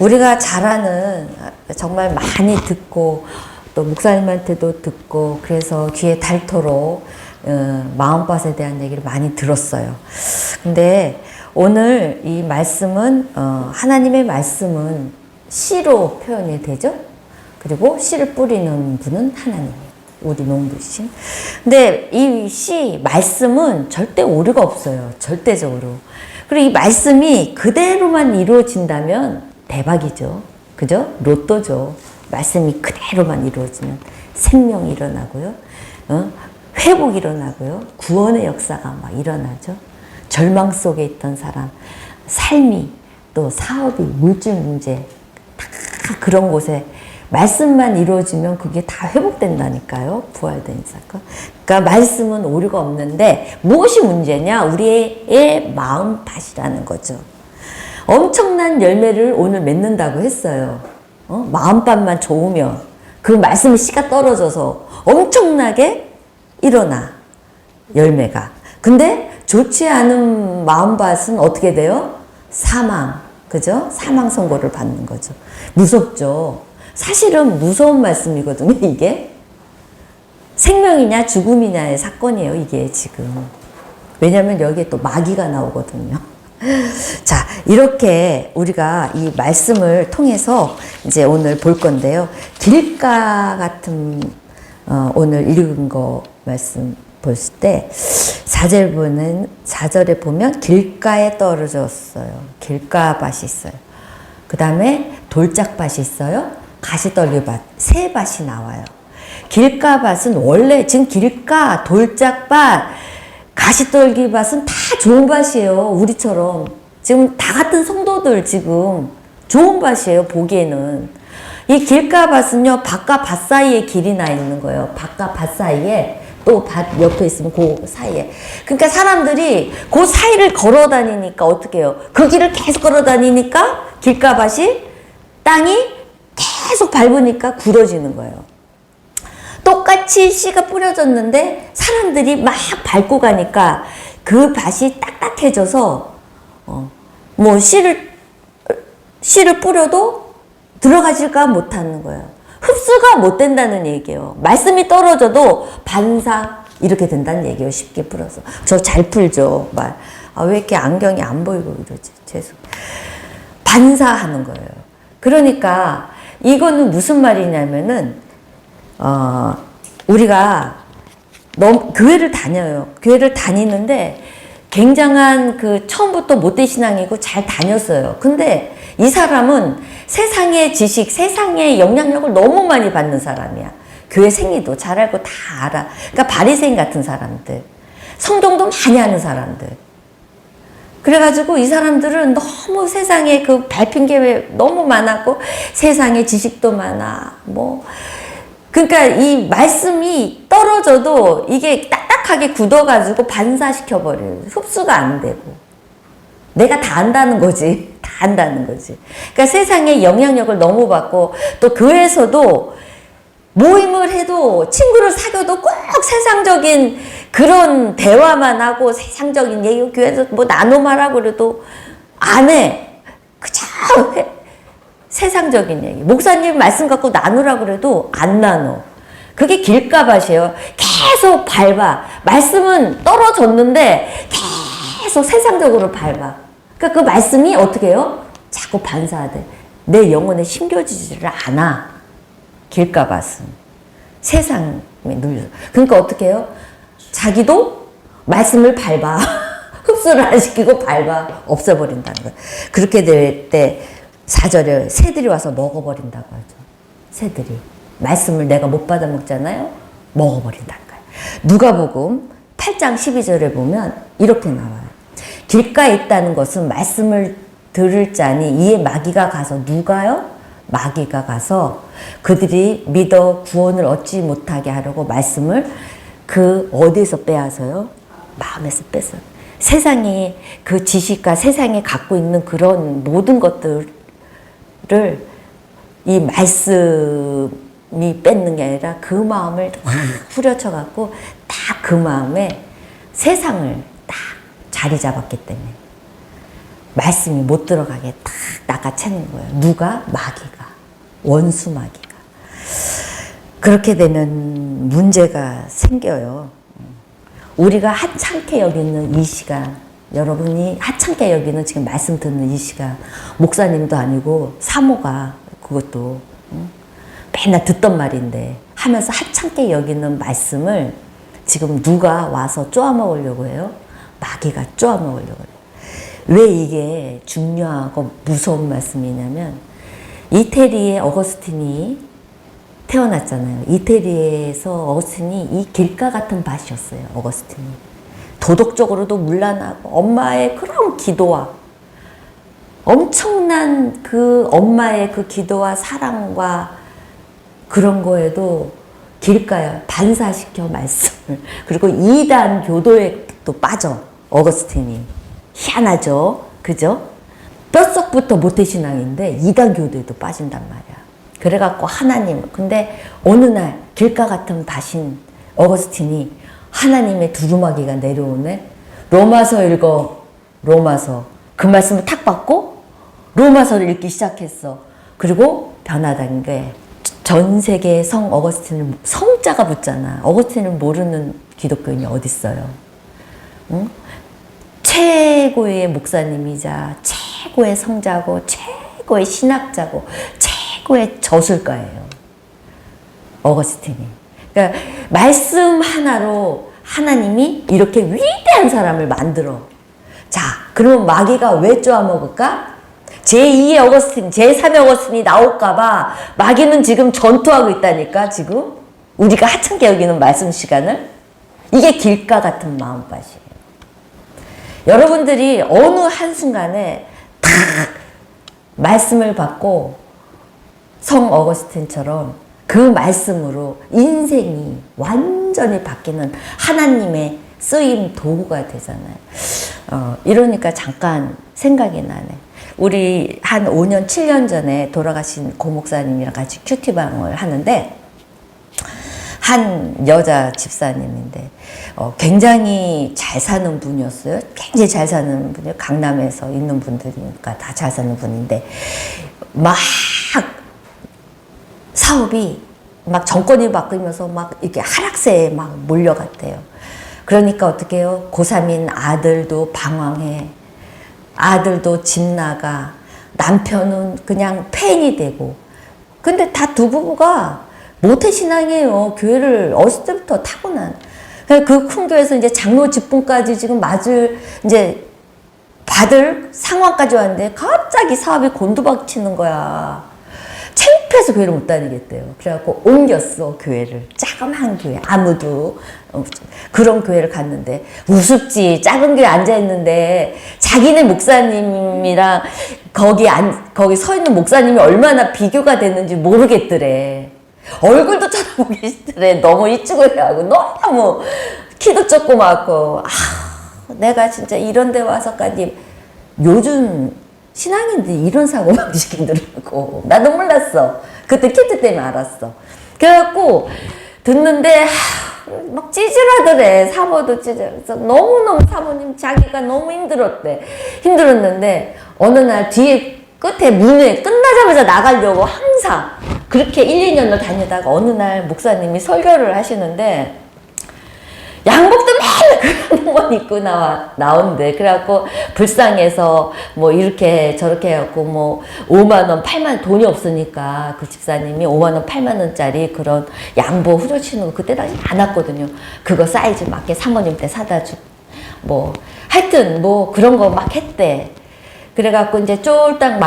우리가 잘하는 정말 많이 듣고 또 목사님한테도 듣고 그래서 귀에 닳도록 마음밭에 대한 얘기를 많이 들었어요. 근데 오늘 이 말씀은 하나님의 말씀은 씨로 표현이 되죠. 그리고 씨를 뿌리는 분은 하나님, 우리 농부신. 근데 이 씨 말씀은 절대 오류가 없어요. 절대적으로. 그리고 이 말씀이 그대로만 이루어진다면 대박이죠. 그죠? 로또죠. 말씀이 그대로만 이루어지면 생명이 일어나고요. 회복이 일어나고요. 구원의 역사가 막 일어나죠. 절망 속에 있던 사람, 삶이 또 사업이 물질 문제 다 그런 곳에 말씀만 이루어지면 그게 다 회복된다니까요. 부활된 사건. 그러니까 말씀은 오류가 없는데 무엇이 문제냐? 우리의 마음밭이라는 거죠. 엄청난 열매를 오늘 맺는다고 했어요. 마음밭만 좋으면 그 말씀의 씨가 떨어져서 엄청나게 일어나 열매가. 근데 좋지 않은 마음밭은 어떻게 돼요? 사망, 그죠? 사망 선고를 받는 거죠. 무섭죠. 사실은 무서운 말씀이거든요. 이게 생명이냐 죽음이냐의 사건이에요. 이게 지금. 왜냐하면 여기에 또 마귀가 나오거든요. 자, 이렇게 우리가 이 말씀을 통해서 이제 오늘 볼 건데요. 길가 같은 오늘 읽은 거 말씀 보실 때 4절에 보면 길가에 떨어졌어요. 길가밭이 있어요. 그 다음에 돌짝밭이 있어요. 가시떨기밭, 세 밭이 나와요. 길가밭은 원래 지금 길가, 돌짝밭, 가시떨기밭은 다 좋은 밭이에요. 우리처럼 지금 다 같은 성도들 지금 좋은 밭이에요. 보기에는 이 길가밭은요 밭과 밭 사이에 길이 나 있는 거예요. 밭과 밭 사이에 또 밭 옆에 있으면 그 사이에. 그러니까 사람들이 그 사이를 걸어 다니니까 어떻게 해요? 그 길을 계속 걸어 다니니까 길가밭이 땅이 계속 밟으니까 굳어지는 거예요. 똑같이 씨가 뿌려졌는데 사람들이 막 밟고 가니까 그 밭이 딱딱해져서 뭐 씨를 뿌려도 들어가질까 못하는 거예요. 흡수가 못 된다는 얘기예요. 말씀이 떨어져도 반사 이렇게 된다는 얘기예요. 쉽게 풀어서. 저 잘 풀죠. 말. 왜 이렇게 안경이 안 보이고 이러지? 죄송. 반사하는 거예요. 그러니까 이거는 무슨 말이냐면은 우리가 교회를 다녀요. 교회를 다니는데 굉장한 처음부터 못된 신앙이고 잘 다녔어요. 근데 이 사람은 세상의 지식, 세상의 영향력을 너무 많이 받는 사람이야. 교회 생리도 잘 알고 다 알아. 그러니까 바리새인 같은 사람들, 성경도 많이 하는 사람들. 그래가지고 이 사람들은 너무 세상에 밟힌 게 너무 많았고 세상에 지식도 많아. 그러니까 이 말씀이 떨어져도 이게 딱딱하게 굳어가지고 반사시켜버려요. 흡수가 안 되고. 내가 다 안다는 거지. 다 안다는 거지. 그러니까 세상에 영향력을 너무 받고 또 교회에서도 모임을 해도 친구를 사귀어도 꼭 세상적인 그런 대화만 하고 세상적인 얘기 교회에서 뭐 나눠 말하고 그래도 안 해. 그저 세상적인 얘기. 목사님 말씀 갖고 나누라고 그래도 안 나눠. 그게 길가밭이에요. 계속 밟아. 말씀은 떨어졌는데 계속 세상적으로 밟아. 그러니까 그 말씀이 어떻게 해요? 자꾸 반사돼. 내 영혼에 심겨지지를 않아. 길가밭은. 세상에 눌려. 그러니까 어떻게 해요? 자기도 말씀을 밟아. 흡수를 안 시키고 밟아. 없애버린다는 거예요. 그렇게 될 때 4절에 새들이 와서 먹어버린다고 하죠. 새들이. 말씀을 내가 못 받아 먹잖아요. 먹어버린다는 거예요. 누가복음 8장 12절에 보면 이렇게 나와요. 길가에 있다는 것은 말씀을 들을 자니 이에 마귀가 가서 누가요? 마귀가 가서 그들이 믿어 구원을 얻지 못하게 하려고 말씀을 어디에서 빼앗아요? 마음에서 뺐어요. 세상이 그 지식과 세상이 갖고 있는 그런 모든 것들을 이 말씀이 뺏는 게 아니라 그 마음을 확 후려쳐 갖고 딱 그 마음에 세상을 딱 자리 잡았기 때문에 말씀이 못 들어가게 딱 낚아채는 거예요. 누가? 마귀가. 원수 마귀가. 그렇게 되면 문제가 생겨요. 우리가 하찮게 여기는 이 시간, 여러분이 하찮게 여기는 지금 말씀 듣는 이 시간, 목사님도 아니고 사모가 그것도 맨날 듣던 말인데 하면서 하찮게 여기는 말씀을 지금 누가 와서 쪼아먹으려고 해요? 마귀가 쪼아먹으려고 해요. 왜 이게 중요하고 무서운 말씀이냐면 이태리의 어거스틴이 태어났잖아요. 이태리에서 어거스틴이 이 길가 같은 밭이었어요. 어거스틴이. 도덕적으로도 문란하고 엄마의 그런 기도와 엄청난 그 엄마의 그 기도와 사랑과 그런 거에도 길가에 반사시켜 말씀을. 그리고 이단 교도에 또 빠져. 어거스틴이. 희한하죠. 그죠? 뼛속부터 모태신앙인데 이단 교도에도 빠진단 말이야. 그래갖고 하나님, 근데 어느 날 길가 같은 밭인 어거스틴이 하나님의 두루마기가 내려오네. 로마서 읽어. 로마서. 그 말씀을 탁 받고 로마서를 읽기 시작했어. 그리고 변화된 게 전 세계의 성 어거스틴을 성자가 붙잖아. 어거스틴을 모르는 기독교인이 어딨어요. 응? 최고의 목사님이자 최고의 성자고 최고의 신학자고 최고의 저술가예요. 어거스틴이. 그러니까 말씀 하나로 하나님이 이렇게 위대한 사람을 만들어. 자, 그러면 마귀가 왜 쪼아먹을까? 제2의 어거스틴, 제3의 어거스틴이 나올까봐 마귀는 지금 전투하고 있다니까, 지금. 우리가 하찮게 여기는 말씀 시간을. 이게 길가 같은 마음밭이에요. 여러분들이 어느 한순간에 탁 말씀을 받고 성 어거스틴처럼 그 말씀으로 인생이 완전히 바뀌는 하나님의 쓰임 도구가 되잖아요. 이러니까 잠깐 생각이 나네. 우리 한 5년, 7년 전에 돌아가신 고 목사님이랑 같이 큐티방을 하는데 한 여자 집사님인데 굉장히 잘 사는 분이었어요. 굉장히 잘 사는 분이에요. 강남에서 있는 분들이니까 다 잘 사는 분인데 막 사업이 막 정권이 바뀌면서 막 이렇게 하락세에 막 몰려갔대요. 그러니까 어떻게 해요? 고3인 아들도 방황해. 아들도 집 나가. 남편은 그냥 팬이 되고. 근데 다 두 부부가 모태신앙이에요. 교회를 어렸을 때부터 타고난. 그 큰 교회에서 이제 장로 직분까지 지금 이제 받을 상황까지 왔는데 갑자기 사업이 곤두박치는 거야. 창피해서 교회를 못 다니겠대요. 그래갖고 옮겼어, 교회를. 자그마한 교회. 아무도. 그런 교회를 갔는데 우습지. 작은 교회에 앉아있는데 자기네 목사님이랑 거기 서 있는 목사님이 얼마나 비교가 됐는지 모르겠더래. 얼굴도 쳐다보기 싫더래. 너무 이쪽으로 너무 키도 조그맣고. 내가 진짜 이런 데 와서까지 요즘 신앙인들이 이런 사고방식이더라고. 나도 몰랐어. 그때 키트 때문에 알았어. 그래갖고 듣는데 막 찌질하더래. 사모도 찌질해서 너무너무 사모님 자기가 너무 힘들었는데 어느 날 뒤에 끝에 문에 끝나자마자 나가려고 항상 그렇게 1, 2년을 다니다가 어느 날 목사님이 설교를 하시는데 양복도 맨날 그런 건 입고 나온대. 그래갖고 불쌍해서 뭐 이렇게 저렇게 해갖고 뭐 5만원, 8만원 돈이 없으니까 그 집사님이 5만원, 8만원짜리 그런 양복 후려치는 거 그때 당시 많았거든요. 그거 사이즈 맞게 사모님 때 사다 주고 뭐 하여튼 뭐 그런 거 막 했대. 그래갖고 이제 쫄딱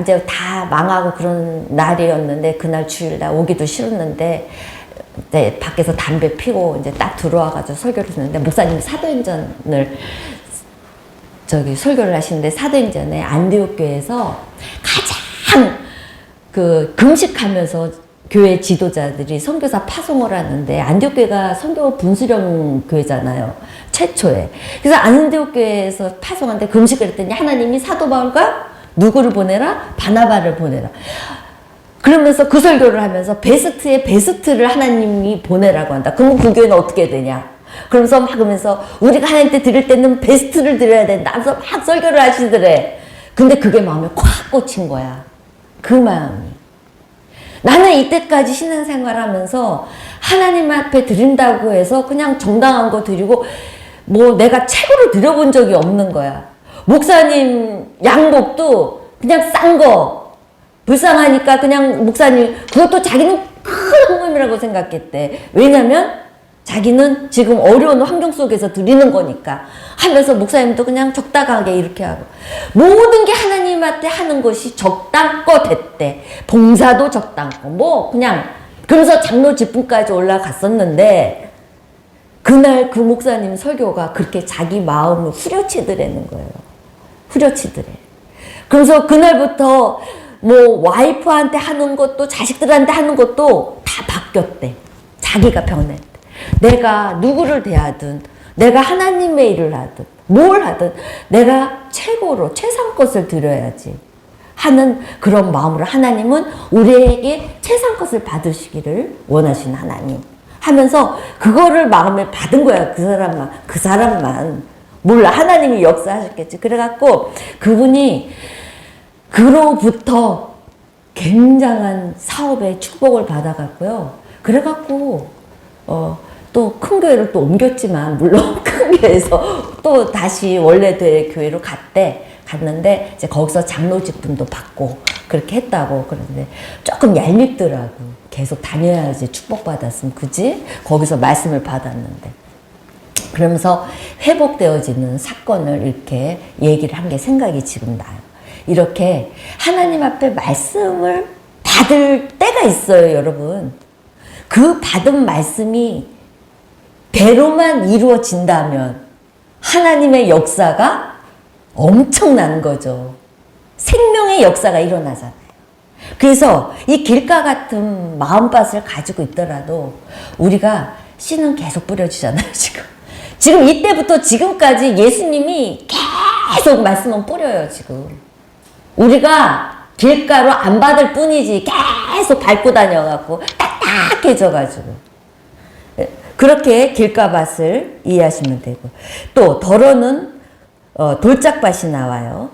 이제 다 망하고 그런 날이었는데 그날 주일날 오기도 싫었는데 네, 밖에서 담배 피고 이제 딱 들어와가지고 설교를 듣는데 목사님이 사도행전을 설교를 하시는데 사도행전에 안디옥 교회에서 가장 그 금식하면서 교회 지도자들이 선교사 파송을 하는데 안디옥 교회가 선교 분수령 교회잖아요. 최초에. 그래서 안디옥 교회에서 파송하는데 금식을 했더니 하나님이 사도 바울과 누구를 보내라? 바나바를 보내라. 그러면서 그 설교를 하면서 베스트의 베스트를 하나님이 보내라고 한다. 그러면 그 교회는 어떻게 되냐? 그러면서 막 그러면서 우리가 하나님께 드릴 때는 베스트를 드려야 된다 하면서 막 설교를 하시더래. 근데 그게 마음에 콱 꽂힌 거야. 그 마음이. 나는 이때까지 신앙생활하면서 하나님 앞에 드린다고 해서 그냥 정당한 거 드리고 뭐 내가 최고로 드려본 적이 없는 거야. 목사님 양복도 그냥 싼 거 불쌍하니까 그냥 목사님 그것도 자기는 큰 헌금이라고 생각했대. 왜냐면 자기는 지금 어려운 환경 속에서 드리는 거니까 하면서 목사님도 그냥 적당하게 이렇게 하고 모든 게 하나님한테 하는 것이 적당껏 됐대. 봉사도 적당껏 뭐 그냥 그래서 장로 직분까지 올라갔었는데 그날 그 목사님 설교가 그렇게 자기 마음을 후려치더라는 거예요. 후려치더래. 그래서 그날부터 뭐 와이프한테 하는 것도 자식들한테 하는 것도 다 바뀌었대. 자기가 변했대. 내가 누구를 대하든 내가 하나님의 일을 하든 뭘 하든 내가 최고로 최상것을 드려야지 하는 그런 마음으로 하나님은 우리에게 최상것을 받으시기를 원하신 하나님 하면서 그거를 마음에 받은 거야. 그 사람만 몰라. 하나님이 역사하셨겠지. 그래갖고 그분이 그로부터 굉장한 사업의 축복을 받아갔고요. 그래갖고 또 큰 교회를 또 옮겼지만 물론 큰 교회에서 또 다시 원래대 교회로 갔는데 이제 거기서 장로 직분도 받고 그렇게 했다고. 그런데 조금 얄밉더라고. 계속 다녀야지 축복받았으면 그지? 거기서 말씀을 받았는데 그러면서 회복되어지는 사건을 이렇게 얘기를 한 게 생각이 지금 나요. 이렇게 하나님 앞에 말씀을 받을 때가 있어요, 여러분. 그 받은 말씀이 대로만 이루어진다면 하나님의 역사가 엄청난 거죠. 생명의 역사가 일어나잖아요. 그래서 이 길가 같은 마음밭을 가지고 있더라도 우리가 씨는 계속 뿌려지잖아요, 지금. 지금 이때부터 지금까지 예수님이 계속 말씀은 뿌려요, 지금. 우리가 길가로 안 받을 뿐이지 계속 밟고 다녀갖고 딱딱해져가지고. 그렇게 길가밭을 이해하시면 되고. 또 덜어는 돌짝밭이 나와요.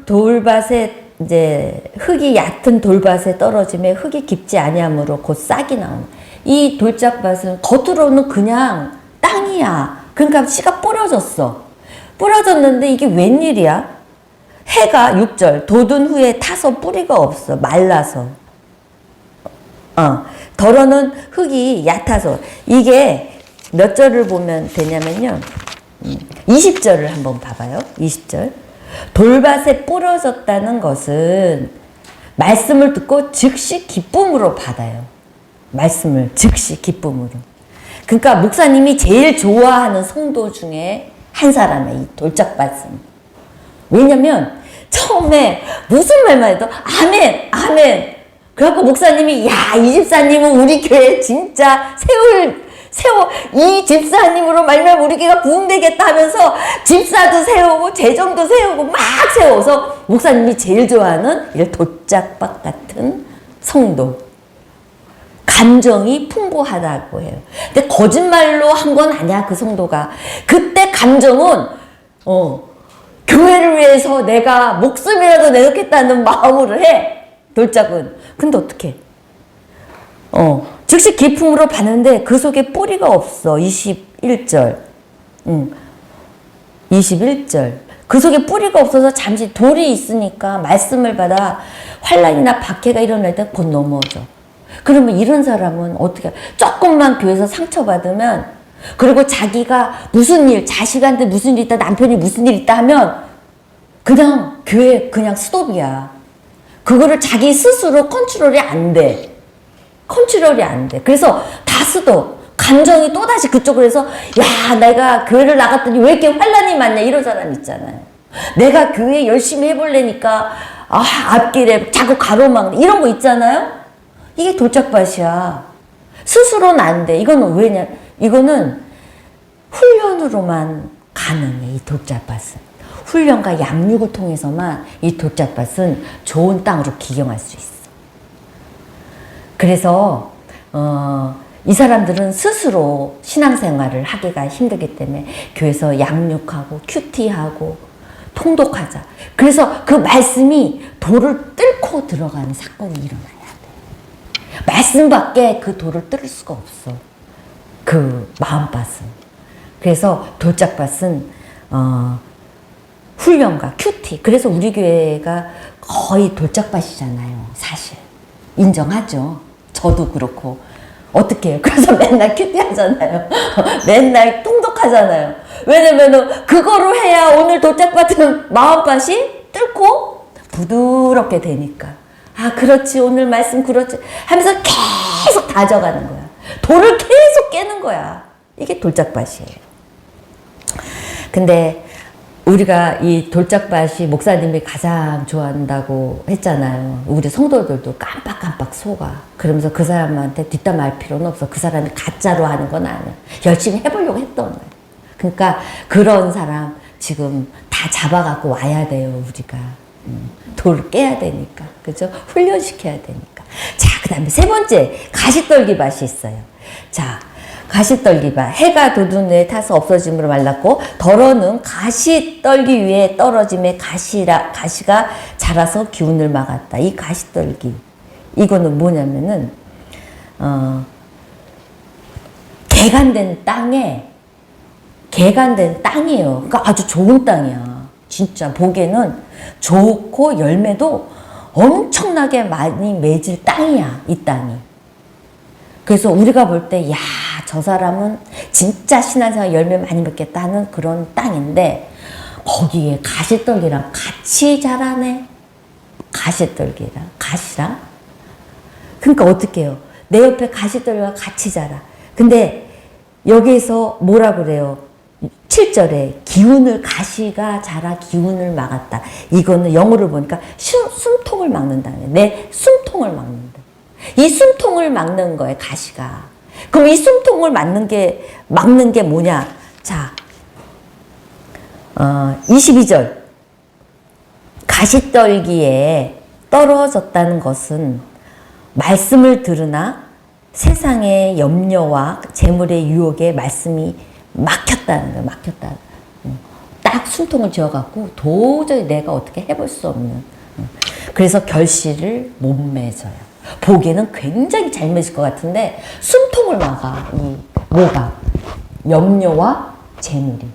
돌밭에 이제 흙이 얕은 돌밭에 떨어짐에 흙이 깊지 아니하므로 곧 싹이 나오는. 이 돌짝밭은 겉으로는 그냥 땅이야. 그러니까 씨가 뿌려졌어. 뿌려졌는데 이게 웬일이야? 해가 6절 돋은 후에 타서 뿌리가 없어. 말라서. 덜어는 흙이 얕아서. 이게 몇 절을 보면 되냐면요. 20절을 한번 봐봐요. 20절. 돌밭에 뿌려졌다는 것은 말씀을 듣고 즉시 기쁨으로 받아요. 말씀을 즉시 기쁨으로. 그러니까 목사님이 제일 좋아하는 성도 중에 한 사람이에요. 이 돌짝밭은. 왜냐면 처음에 무슨 말만 해도 아멘 아멘. 그래갖고 목사님이 야, 이 집사님은 우리 교회 진짜 세워 이 집사님으로 말미암아 우리 교회가 부흥되겠다 하면서 집사도 세우고 재정도 세우고 막 세워서 목사님이 제일 좋아하는 이 돌짝밭 같은 성도. 감정이 풍부하다고 해요. 근데 거짓말로 한 건 아니야, 그 성도가. 그때 감정은 교회를 위해서 내가 목숨이라도 내놓겠다는 마음으로 해. 돌짝은. 근데 어떡해? 즉시 기품으로 받는데 그 속에 뿌리가 없어. 21절. 21절. 그 속에 뿌리가 없어서 잠시 돌이 있으니까 말씀을 받아 환난이나 박해가 일어날 때 곧 넘어져. 그러면 이런 사람은 어떻게, 조금만 교회에서 상처받으면, 그리고 자기가 무슨 일, 자식한테 무슨 일 있다, 남편이 무슨 일 있다 하면 그냥 교회 그냥 스톱이야. 그거를 자기 스스로 컨트롤이 안 돼. 컨트롤이 안 돼. 그래서 다 스톱. 감정이 또다시 그쪽으로 해서 야, 내가 교회를 나갔더니 왜 이렇게 환난이 많냐 이런 사람 있잖아요. 내가 교회 열심히 해보려니까 앞길에 자꾸 가로막는 이런 거 있잖아요. 이게 돌짝밭이야. 스스로는 안 돼. 이거는 왜냐? 이거는 훈련으로만 가능해. 이 돌짝밭은. 훈련과 양육을 통해서만 이 돌짝밭은 좋은 땅으로 기경할 수 있어. 그래서 이 사람들은 스스로 신앙생활을 하기가 힘들기 때문에 교회에서 양육하고 큐티하고 통독하자. 그래서 그 말씀이 돌을 뚫고 들어가는 사건이 일어나야 돼. 말씀밖에 그 돌을 뚫을 수가 없어. 그 마음밭은. 그래서 돌짝밭은 훈련과 큐티. 그래서 우리 교회가 거의 돌짝밭이잖아요. 사실. 인정하죠. 저도 그렇고. 어떻게 해요? 그래서 맨날 큐티 하잖아요. 맨날 통독하잖아요. 왜냐면은 그거로 해야 오늘 돌짝밭은 마음밭이 뚫고 부드럽게 되니까. 아, 그렇지. 오늘 말씀 그렇지. 하면서 계속 다져가는 거야. 돌을 계속 깨는 거야. 이게 돌짝밭이에요. 근데 우리가 이 돌짝밭이 목사님이 가장 좋아한다고 했잖아요. 우리 성도들도 깜빡깜빡 속아. 그러면서 그 사람한테 뒷담 할 필요는 없어. 그 사람이 가짜로 하는 건 아니야. 열심히 해보려고 했던 거야. 그러니까 그런 사람 지금 다 잡아갖고 와야 돼요, 우리가. 돌을 깨야 되니까. 그죠? 훈련시켜야 되니까. 자, 그 다음에 세 번째, 가시떨기밭이 있어요. 자, 가시떨기밭. 해가 돋은 후에 타서 없어짐으로 말랐고 덜어는 가시떨기 위에 떨어짐에 가시가 자라서 기운을 막았다. 이 가시떨기. 이거는 뭐냐면은 개간된 땅이에요. 그러니까 아주 좋은 땅이야. 진짜 보기에는 좋고 열매도 엄청나게 많이 맺을 땅이야. 이 땅이. 그래서 우리가 볼 때, 야, 저 사람은 진짜 신앙생활 열매 많이 맺겠다 하는 그런 땅인데, 거기에 가시떨기랑 같이 자라네. 가시랑. 그러니까 어떻게 해요? 내 옆에 가시떨기가 같이 자라. 근데 여기에서 뭐라 그래요? 7절에 가시가 자라 기운을 막았다. 이거는 영어를 보니까 숨통을 막는다. 내 숨통을 막는다. 이 숨통을 막는 거예요, 가시가. 그럼 이 숨통을 막는 게 뭐냐? 자, 22절. 가시떨기에 떨어졌다는 것은 말씀을 들으나 세상의 염려와 재물의 유혹에 말씀이 막혔다는 거예요, 막혔다. 딱 숨통을 쥐어갖고 도저히 내가 어떻게 해볼 수 없는. 그래서 결실을 못 맺어요. 보기에는 굉장히 잘 맺을 것 같은데 숨통을 막아. 이 뭐가? 염려와 재물이.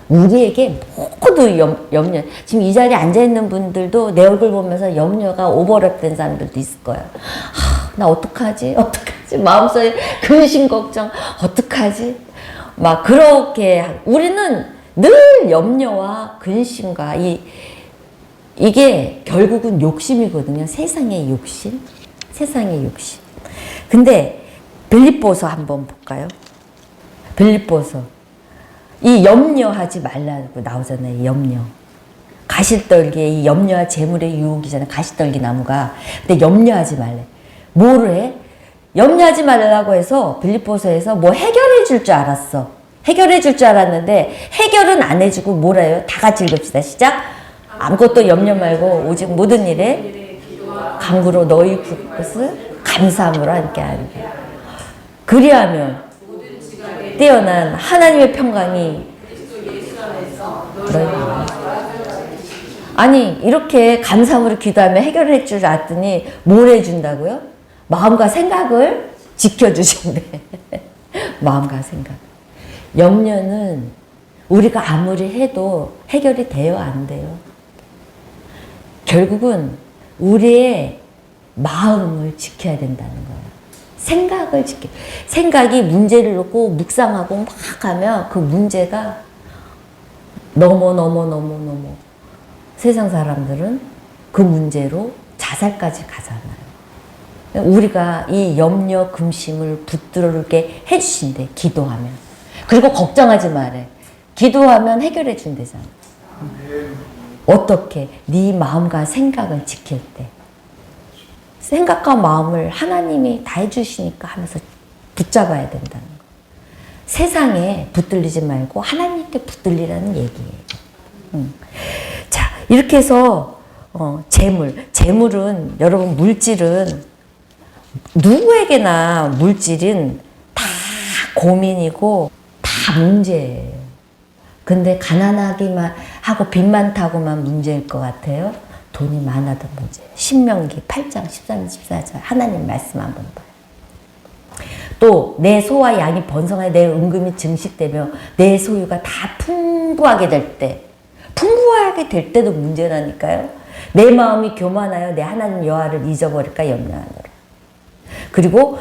우리에게 모두 염려. 지금 이 자리에 앉아있는 분들도 내 얼굴 보면서 염려가 오버랩된 사람들도 있을 거야. 나 어떡하지? 마음속에 근심 걱정 어떡하지? 막 그렇게 우리는 늘 염려와 근심과 이게 결국은 욕심이거든요. 세상의 욕심. 근데 빌립보서 한번 볼까요? 빌립보서. 이 염려하지 말라고 나오잖아요. 염려. 가시떨기에 이 염려와 재물의 유혹이잖아요. 가시떨기 나무가. 근데 염려하지 말래. 뭐를 해? 염려하지 말라고 해서 빌립보서에서 뭐 해결해 줄 줄 알았어. 해결해 줄 줄 알았는데 해결은 안 해주고 뭐라 해요? 다 같이 읽읍시다. 시작. 아무것도 염려 말고 오직 모든 일에 간구로 너희 것을 감사함으로 함께 하리라. 그리하면 뛰어난 하나님의 평강이 아니 이렇게 감사함으로 기도하면 해결해 줄 알았더니 뭘 해준다고요? 마음과 생각을 지켜주신대. 마음과 생각. 염려는 우리가 아무리 해도 해결이 돼요, 안 돼요? 결국은 우리의 마음을 지켜야 된다는 거예요. 생각을 생각이 문제를 놓고 묵상하고 막 하면 그 문제가 너무 세상 사람들은 그 문제로 자살까지 가잖아요. 우리가 이 염려, 근심을 붙들게 해주신대, 기도하면. 그리고 걱정하지 말래. 기도하면 해결해 준대잖아. 어떻게? 네 마음과 생각을 지킬 때. 생각과 마음을 하나님이 다 해주시니까 하면서 붙잡아야 된다는 거. 세상에 붙들리지 말고 하나님께 붙들리라는 얘기예요. 자, 이렇게 해서 재물은 여러분 물질은 누구에게나 물질은 고민이고 다 문제예요. 근데 가난하기만 하고 빚 많다고만 문제일 것 같아요? 돈이 많아도 문제예요. 신명기 8장 13, 14절 하나님 말씀 한번 봐요. 또 내 소와 양이 번성하여 내 은금이 증식되며 내 소유가 다 풍부하게 될 때, 풍부하게 될 때도 문제라니까요. 내 마음이 교만하여 내 하나님 여호와를 잊어버릴까 염려하노라. 그리고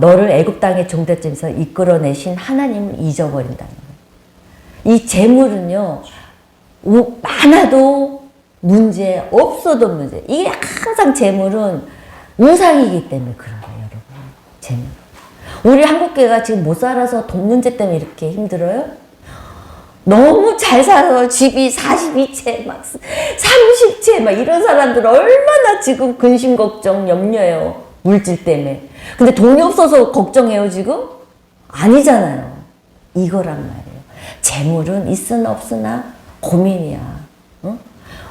너를 애굽 땅의 종되점에서 이끌어내신 하나님을 잊어버린다는 거예요. 이 재물은요, 많아도 문제, 없어도 문제. 이게 항상 재물은 우상이기 때문에 그런 거예요, 여러분. 재물. 우리 한국교회가 지금 못 살아서 돈 문제 때문에 이렇게 힘들어요? 너무 잘 살아서 집이 42채, 막 30채, 막 이런 사람들 얼마나 지금 근심, 걱정, 염려해요. 물질 때문에. 근데 돈이 없어서 걱정해요, 지금? 아니잖아요. 이거란 말이에요. 재물은 있으나 없으나 고민이야. 응?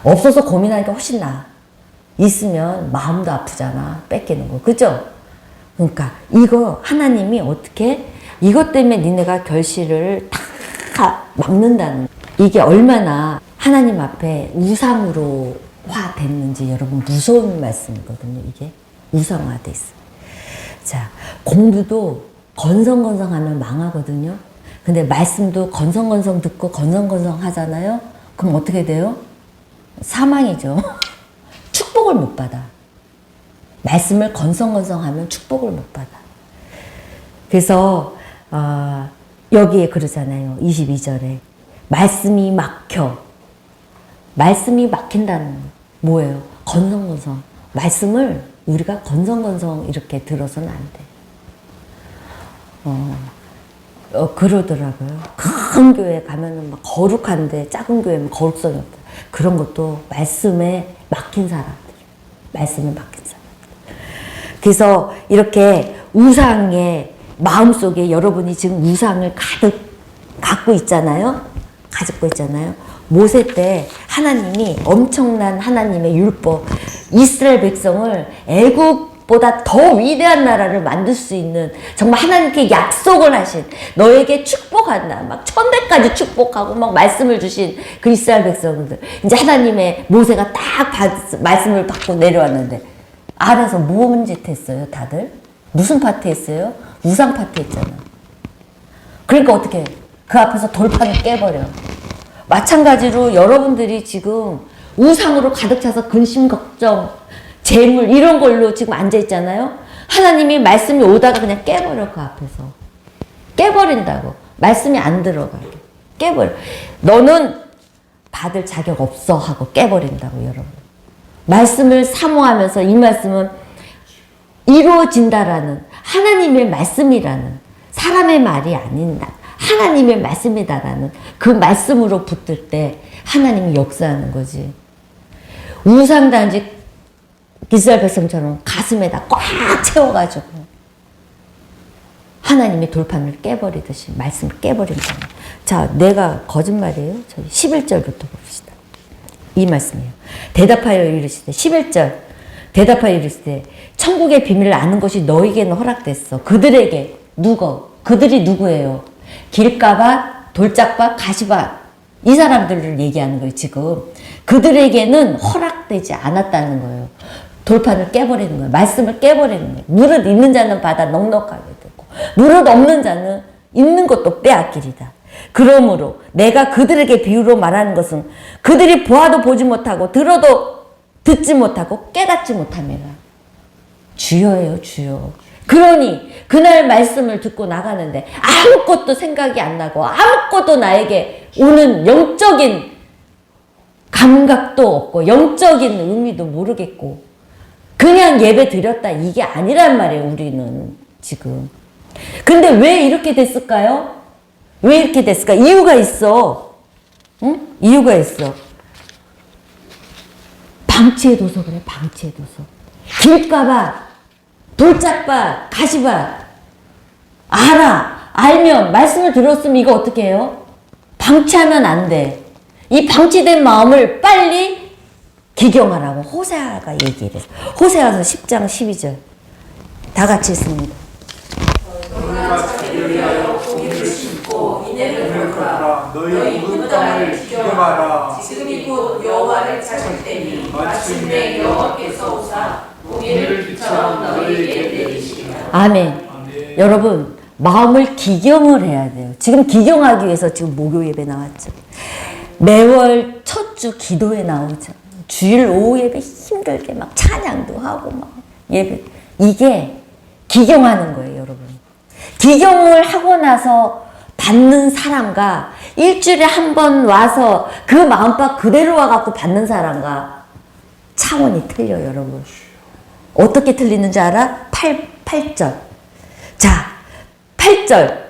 없어서 고민하니까 훨씬 나아. 있으면 마음도 아프잖아. 뺏기는 거. 그죠? 그러니까 이거 하나님이 어떻게 이것 때문에 니네가 결실을 다 막는다는, 이게 얼마나 하나님 앞에 우상으로화 됐는지 여러분 무서운 말씀이거든요. 이게 우상화돼 있어요. 자, 공부도 건성건성하면 망하거든요. 근데 말씀도 건성건성 듣고 건성건성 하잖아요. 그럼 어떻게 돼요? 사망이죠. 축복을 못 받아. 말씀을 건성건성하면 축복을 못 받아. 그래서 여기에 그러잖아요. 22절에 말씀이 막혀. 말씀이 막힌다는 뭐예요? 건성건성. 말씀을 우리가 건성건성 이렇게 들어서는 안 돼. 그러더라고요. 큰 교회 가면은 막 거룩한데 작은 교회는 거룩성이 없다. 그런 것도 말씀에 막힌 사람들. 말씀에 막힌 사람. 그래서 이렇게 우상의 마음속에 여러분이 지금 우상을 가득 갖고 있잖아요. 가지고 있잖아요. 모세 때 하나님이 엄청난 하나님의 율법, 이스라엘 백성을 애굽보다 더 위대한 나라를 만들 수 있는 정말 하나님께 약속을 하신, 너에게 축복한다. 막 1000배까지 축복하고 막 말씀을 주신 그 이스라엘 백성들. 이제 하나님의 모세가 딱 말씀을 받고 내려왔는데 알아서 뭔 짓 했어요, 다들? 무슨 파티 했어요? 우상 파티 했잖아. 그러니까 어떻게 그 앞에서 돌판을 깨버려. 마찬가지로 여러분들이 지금 우상으로 가득 차서 근심, 걱정, 재물 이런 걸로 지금 앉아 있잖아요. 하나님이 말씀이 오다가 그냥 깨버려. 그 앞에서 깨버린다고. 말씀이 안 들어가게 깨버려. 너는 받을 자격 없어 하고 깨버린다고. 여러분, 말씀을 사모하면서 이 말씀은 이루어진다라는 하나님의 말씀이라는, 사람의 말이 아닌 하나님의 말씀이다라는 그 말씀으로 붙들 때 하나님이 역사하는 거지. 우상단지 이스라엘 백성처럼 가슴에다 꽉 채워가지고 하나님의 돌판을 깨버리듯이 말씀을 깨버린다. 자, 내가 거짓말이에요? 저희 11절부터 봅시다. 이 말씀이에요. 대답하여 이르시되, 11절 대답하여 이르시되 천국의 비밀을 아는 것이 너에게는 허락됐어. 그들에게. 그들이 누구예요? 길가밭, 돌짝밭, 가시밭, 이 사람들을 얘기하는 거예요. 지금 그들에게는 허락되지 않았다는 거예요. 돌판을 깨버리는 거예요. 말씀을 깨버리는 거예요. 무릇 있는 자는 받아 넉넉하게 되고 무릇 없는 자는 있는 것도 빼앗기리다. 그러므로 내가 그들에게 비유로 말하는 것은 그들이 보아도 보지 못하고 들어도 듣지 못하고 깨닫지 못함이라. 주여예요, 주여. 그러니 그날 말씀을 듣고 나가는데 아무것도 생각이 안 나고 아무것도 나에게 오는 영적인 감각도 없고 영적인 의미도 모르겠고 그냥 예배 드렸다 이게 아니란 말이에요, 우리는 지금. 근데 왜 이렇게 됐을까요? 왜 이렇게 됐을까? 이유가 있어. 응? 이유가 있어. 방치해둬서 그래, 방치해둬서. 길가밭, 돌짝밭, 가시밭. 알면, 말씀을 들었으면 이거 어떻게 해요? 방치하면 안 돼. 이 방치된 마음을 빨리 기경하라고 호세아가 얘기를 해요. 호세아서 10장 12절. 다 같이 읽습니다. 기념하라. 지금이 곧 여호와를 찾을 때니 마침내 여호와께서 오사 공의를 비처럼 너희에게 내리시리라. 아멘. 아멘. 여러분, 마음을 기경을 해야 돼요. 지금 기경하기 위해서 지금 목요 예배 나왔죠. 매월 첫 주 기도에 나오죠. 주일 오후 예배 힘들게 막 찬양도 하고 막 예배. 이게 기경하는 거예요, 여러분. 기경을 하고 나서 받는 사람과 일주일에 한 번 와서 그 마음밭 그대로 와갖고 받는 사람과 차원이 틀려요, 여러분. 어떻게 틀리는지 알아? 8절. 자, 8절.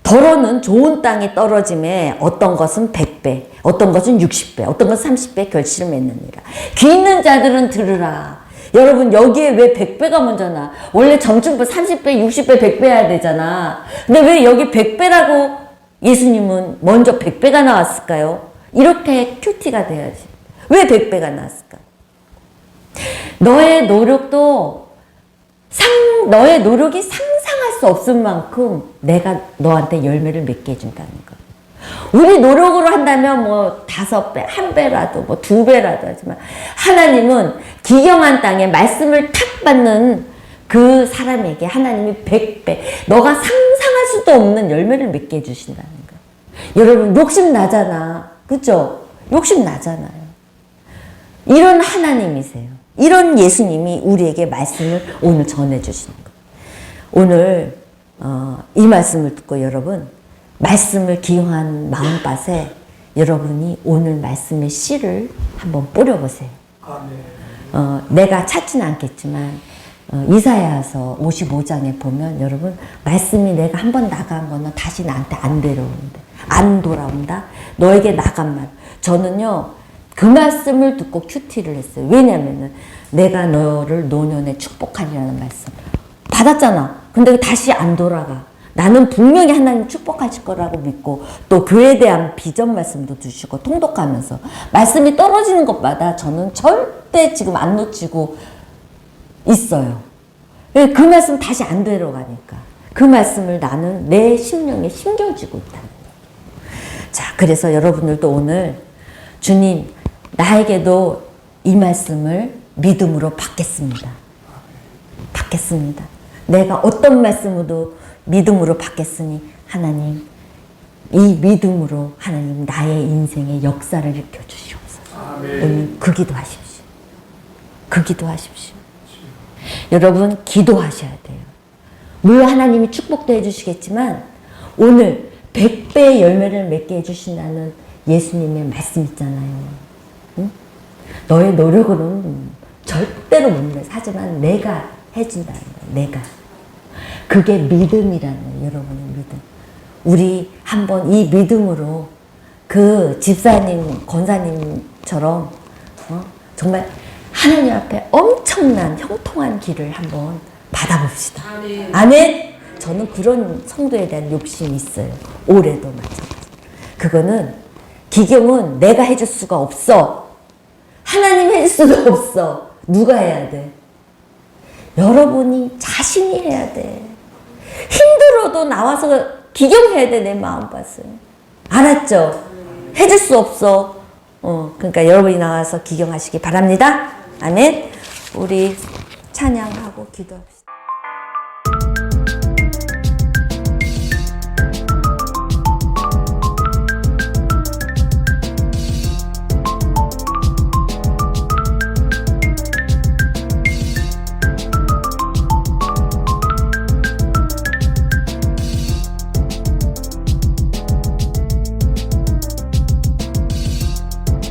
더러는 좋은 땅에 떨어짐에 어떤 것은 100배, 어떤 것은 60배, 어떤 것은 30배 결실을 맺느니라. 귀 있는 자들은 들으라. 여러분, 여기에 왜 100배가 먼저 나? 원래 점층부 30배, 60배, 100배 해야 되잖아. 근데 왜 여기 100배라고 예수님은 먼저 100배가 나왔을까요? 이렇게 큐티가 돼야지. 왜 100배가 나왔을까? 너의 노력이 상상할 수 없을 만큼 내가 너한테 열매를 맺게 해준다는 거. 우리 노력으로 한다면 뭐 5배, 1배라도 뭐 2배라도 하지만 하나님은 기경한 땅에 말씀을 탁 받는 그 사람에게 하나님이 100배, 너가 상상할 수도 없는 열매를 맺게 해주신다는 거예요. 여러분, 욕심 나잖아. 그죠? 욕심 나잖아요. 이런 하나님이세요. 이런 예수님이 우리에게 말씀을 오늘 전해주시는 거예요. 오늘 이 말씀을 듣고 여러분, 말씀을 기용한 마음밭에 여러분이 오늘 말씀의 씨를 한번 뿌려보세요. 내가 찾지는 않겠지만 이사야서 55장에 보면 여러분, 말씀이 내가 한번 나간 거는 다시 나한테 안 돌아온다. 너에게 나간 말. 저는요, 그 말씀을 듣고 큐티를 했어요. 왜냐면은 내가 너를 노년에 축복하리라는 말씀 받았잖아. 근데 다시 안 돌아가. 나는 분명히 하나님 축복하실 거라고 믿고 또 그에 대한 비전 말씀도 주시고 통독하면서 말씀이 떨어지는 것마다 저는 절대 지금 안 놓치고 있어요. 그 말씀 다시 안 들어가니까 그 말씀을 나는 내 심령에 심겨지고 있다는 거예요. 자, 그래서 여러분들도 오늘 주님, 나에게도 이 말씀을 믿음으로 받겠습니다. 받겠습니다. 내가 어떤 말씀으로도 믿음으로 받겠으니 하나님, 이 믿음으로 하나님 나의 인생의 역사를 일으켜 주시옵소서. 오늘 그 기도하십시오. 그 기도하십시오. 여러분, 기도하셔야 돼요. 물론 하나님이 축복도 해주시겠지만 오늘 100배의 열매를 맺게 해주신다는 예수님의 말씀 있잖아요. 응? 너의 노력으로는 절대로 못 내. 하지만 내가 해준다는 거예요. 내가. 그게 믿음이라는 거예요. 여러분의 믿음. 우리 한번 이 믿음으로 그 집사님, 권사님처럼 정말 하나님 앞에 엄청난 형통한 길을 한번 받아봅시다. 아멘. 저는 그런 성도에 대한 욕심이 있어요. 올해도 마찬가지. 그거는 기경은 내가 해줄 수가 없어. 하나님 해줄 수가 없어. 누가 해야 돼? 여러분이 자신이 해야 돼. 힘들어도 나와서 기경해야 돼, 내 마음밭을. 알았죠? 해줄 수 없어. 그러니까 여러분이 나와서 기경하시기 바랍니다. 아멘. 우리 찬양하고 기도합시다.